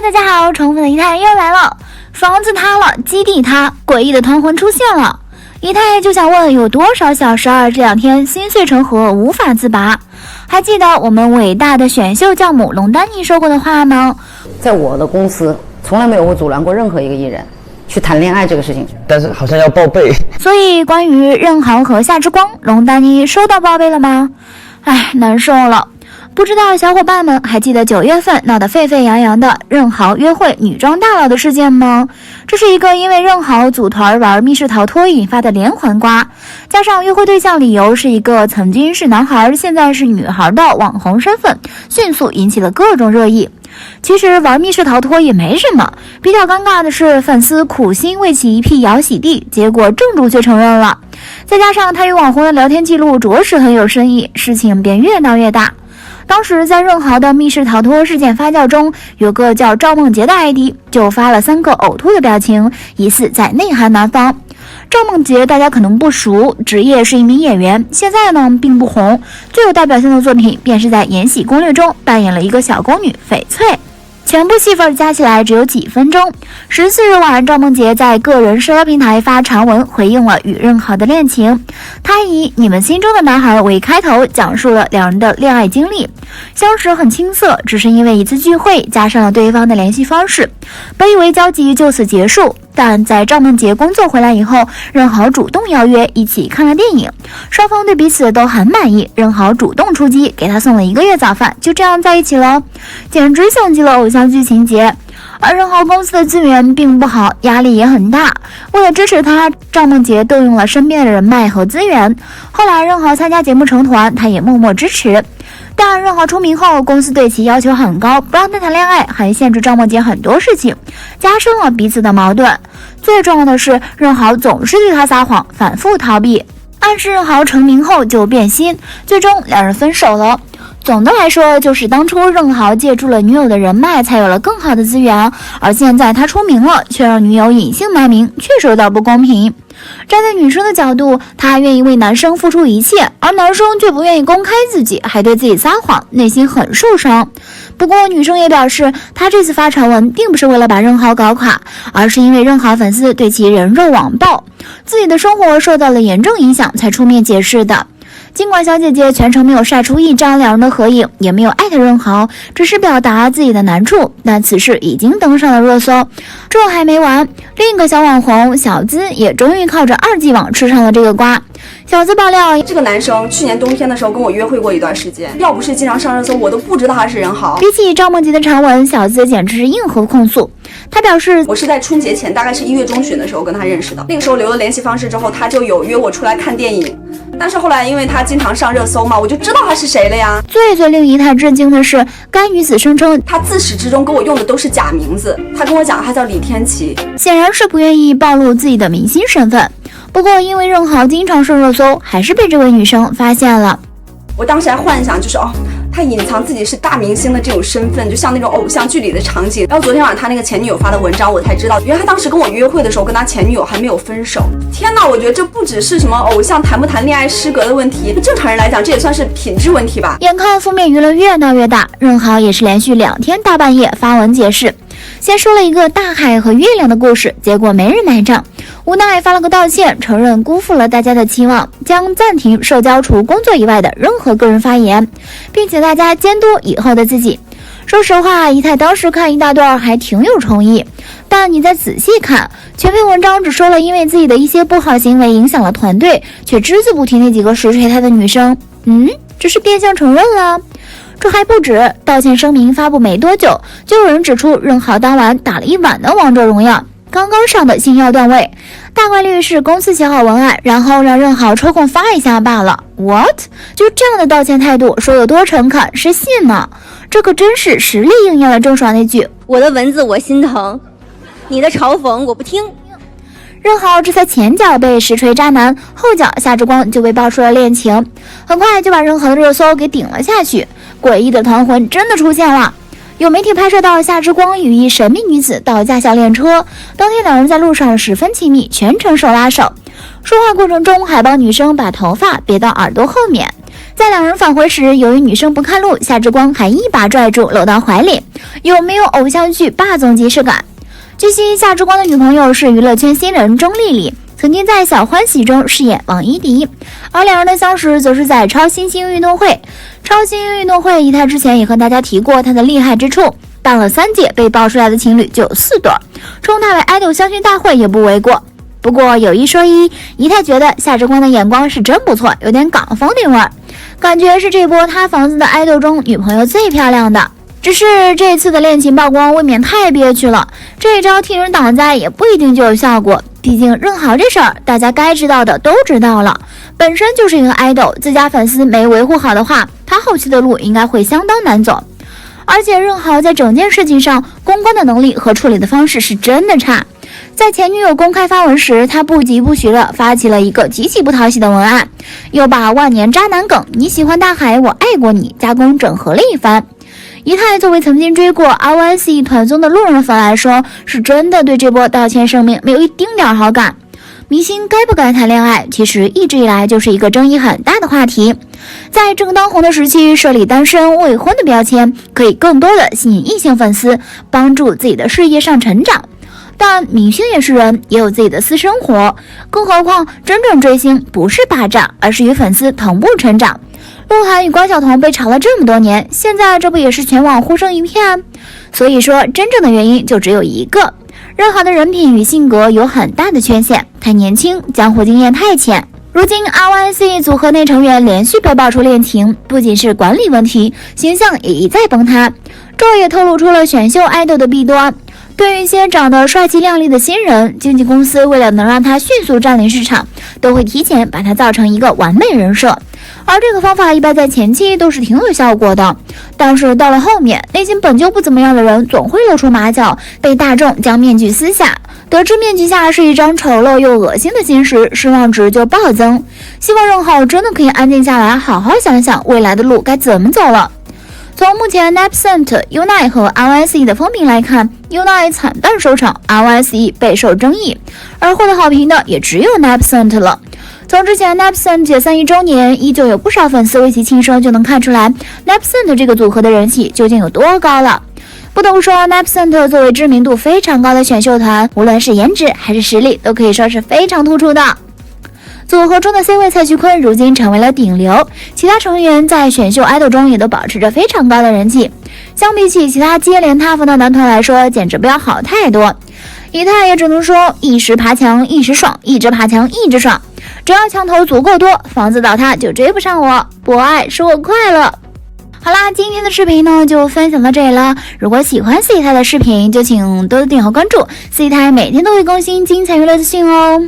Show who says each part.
Speaker 1: 大家好，宠粉的姨太又来了，房子塌了，基地塌，诡异的团魂出现了。姨太就想问，有多少小十二这两天心碎成河，无法自拔？还记得我们伟大的选秀教母龙丹妮说过的话吗？
Speaker 2: 在我的公司，从来没有阻拦过任何一个艺人去谈恋爱这个事情，
Speaker 3: 但是好像要报备。
Speaker 1: 所以关于任豪和夏之光，龙丹妮收到报备了吗？唉，难受了。不知道小伙伴们还记得9月份闹得沸沸扬扬的任豪约会女装大佬的事件吗？这是一个因为任豪组团玩密室逃脱引发的连环瓜，加上约会对象理由是一个曾经是男孩现在是女孩的网红身份，迅速引起了各种热议。其实玩密室逃脱也没什么，比较尴尬的是粉丝苦心为其一辟谣洗地，结果正主却承认了，再加上他与网红的聊天记录着实很有深意，事情便越闹越大。当时在任豪的密室逃脱事件发酵中，有个叫赵梦洁的 ID 就发了3个呕吐的表情，疑似在内涵男方。赵梦洁大家可能不熟，职业是一名演员，现在呢并不红，最有代表性的作品便是在《延禧攻略》中扮演了一个小宫女翡翠。全部戏份加起来只有几分钟。14日晚，赵梦洁在个人社交平台发长文回应了与任豪的恋情。她以你们心中的男孩为开头，讲述了两人的恋爱经历。相识很青涩，只是因为一次聚会加上了对方的联系方式，本以为交集就此结束，但在赵梦洁工作回来以后，任豪主动邀约一起看了电影，双方对彼此都很满意，任豪主动出击，给他送了1个月早饭，就这样在一起了，简直像极了偶像剧情节。而任豪公司的资源并不好，压力也很大，为了支持他，赵梦洁动用了身边的人脉和资源。后来任豪参加节目成团，他也默默支持。但任豪出名后，公司对其要求很高，不让他谈恋爱，还限制赵梦洁很多事情，加深了彼此的矛盾。最重要的是，任豪总是对他撒谎，反复逃避，暗示任豪成名后就变心，最终两人分手了。总的来说，就是当初任豪借助了女友的人脉，才有了更好的资源，而现在他出名了，却让女友隐姓埋名，确实有点不公平。站在女生的角度，她愿意为男生付出一切，而男生却不愿意公开自己，还对自己撒谎，内心很受伤。不过女生也表示，她这次发传闻并不是为了把任豪搞垮，而是因为任豪粉丝对其人肉网暴，自己的生活受到了严重影响，才出面解释的。尽管小姐姐全程没有晒出一张两人的合影，也没有艾特任豪，只是表达自己的难处，但此事已经登上了热搜。这还没完，另一个小网红小资也终于靠着2G 网吃上了这个瓜。小资爆料，
Speaker 4: 这个男生去年冬天的时候跟我约会过一段时间，要不是经常上热搜，我都不知道他是任豪。
Speaker 1: 比起赵梦洁的长文，小资简直是硬核控诉。他表示，
Speaker 4: 我是在春节前，大概是1月中旬的时候跟他认识的，那个时候留了联系方式之后，他就有约我出来看电影，但是后来因为他经常上热搜嘛，我就知道他是谁了呀。
Speaker 1: 最令姨太震惊的是，该女子声称
Speaker 4: 他自始至终跟我用的都是假名字，他跟我讲他叫李天琪，
Speaker 1: 显然是不愿意暴露自己的明星身份。不过因为任豪经常上热搜，还是被这位女生发现了。
Speaker 4: 我当时还幻想就是他隐藏自己是大明星的这种身份，就像那种偶像剧里的场景。然后昨天晚上他那个前女友发的文章，我才知道，原来他当时跟我约会的时候，跟他前女友还没有分手。天哪，我觉得这不只是什么偶像谈不谈恋爱失格的问题，正常人来讲，这也算是品质问题吧。
Speaker 1: 眼看负面舆论越闹越大，任豪也是连续2天大半夜发文解释。先说了一个大海和月亮的故事，结果没人买账，无奈发了个道歉，承认辜负了大家的期望，将暂停社交除工作以外的任何个人发言，并且大家监督以后的自己。说实话，姨太当时看一大段还挺有诚意，但你再仔细看，全篇文章只说了因为自己的一些不好行为影响了团队，却只字不提那几个实锤他的女生。这是变相承认了。这还不止，道歉声明发布没多久，就有人指出任豪当晚打了1晚的王者荣耀，刚刚上的星耀段位，大概率是公司写好文案，然后让任豪抽空发一下罢了。What？ 就这样的道歉态度，说有多诚恳，是信吗？这可真是实力应验了郑爽那句
Speaker 5: 我的蚊子我心疼，你的嘲讽我不听。
Speaker 1: 任豪这才前脚被实锤渣男，后脚夏之光就被爆出了恋情，很快就把任豪的热搜给顶了下去。诡异的团魂真的出现了，有媒体拍摄到夏之光与一神秘女子到驾校练车，当天两人在路上十分亲密，全程手拉手，说话过程中还帮女生把头发别到耳朵后面。在两人返回时，由于女生不看路，夏之光还一把拽住搂到怀里，有没有偶像剧霸总即视感？据悉，夏之光的女朋友是娱乐圈新人钟丽丽，曾经在《小欢喜》中饰演王一迪，而两人的相识则是在超新星运动会。超新星运动会，仪态之前也和大家提过她的厉害之处，办了3届，被爆出来的情侣就有4对，称她为爱豆相亲大会也不为过。不过有一说一，仪态觉得夏之光的眼光是真不错，有点港风定味儿，感觉是这波塌房子的爱豆中女朋友最漂亮的。只是这次的恋情曝光未免太憋屈了，这一招替人挡灾也不一定就有效果。毕竟任豪这事儿，大家该知道的都知道了，本身就是一个爱豆，自家粉丝没维护好的话，他后期的路应该会相当难走。而且任豪在整件事情上公关的能力和处理的方式是真的差。在前女友公开发文时，他不疾不徐地发起了一个极其不讨喜的文案，又把万年渣男梗你喜欢大海我爱过你加工整合了一番。仪态作为曾经追过 RYC 团综的路人粉来说，是真的对这波道歉声明没有一丁点好感。明星该不该谈恋爱，其实一直以来就是一个争议很大的话题。在正当红的时期，设立单身未婚的标签，可以更多的吸引异性粉丝，帮助自己的事业上成长。但明星也是人，也有自己的私生活，更何况真正追星不是霸占，而是与粉丝同步成长。鹿晗与关晓彤被炒了这么多年，现在这不也是全网呼声一片？所以说，真正的原因就只有一个：任豪的人品与性格有很大的缺陷，太年轻，江湖经验太浅。如今 RYC 组合内成员连续被爆出恋情，不仅是管理问题，形象也一再崩塌，这也透露出了选秀爱豆的弊端。对于一些长得帅气靓丽的新人，经纪公司为了能让他迅速占领市场，都会提前把他造成一个完美人设，而这个方法一般在前期都是挺有效果的，但是到了后面，内心本就不怎么样的人总会露出马脚，被大众将面具撕下，得知面具下是一张丑陋又恶心的心时，失望值就暴增。希望任豪真的可以安静下来，好好想想未来的路该怎么走了。从目前 Napcent、Unite 和 RYC 的风评来看， Unite 惨淡收场， RYC 备受争议，而获得好评的也只有 Napcent 了。从之前 Napcent 解散1周年，依旧有不少粉丝为其庆生，就能看出来 Napcent 这个组合的人气究竟有多高了。不得不说 Napcent 作为知名度非常高的选秀团，无论是颜值还是实力，都可以说是非常突出的。组合中的 C 位蔡徐坤如今成为了顶流，其他成员在选秀爱豆中也都保持着非常高的人气，相比起其他接连塌房的男团来说，简直不要好太多。仪态也只能说一时爬墙一时爽，一直爬墙一直爽，只要墙头足够多，房子倒塌就追不上我，博爱使我快乐。好啦，今天的视频呢就分享到这里了。如果喜欢 C 台的视频，就请多多点和关注， C 台每天都会更新精彩娱乐资讯哦。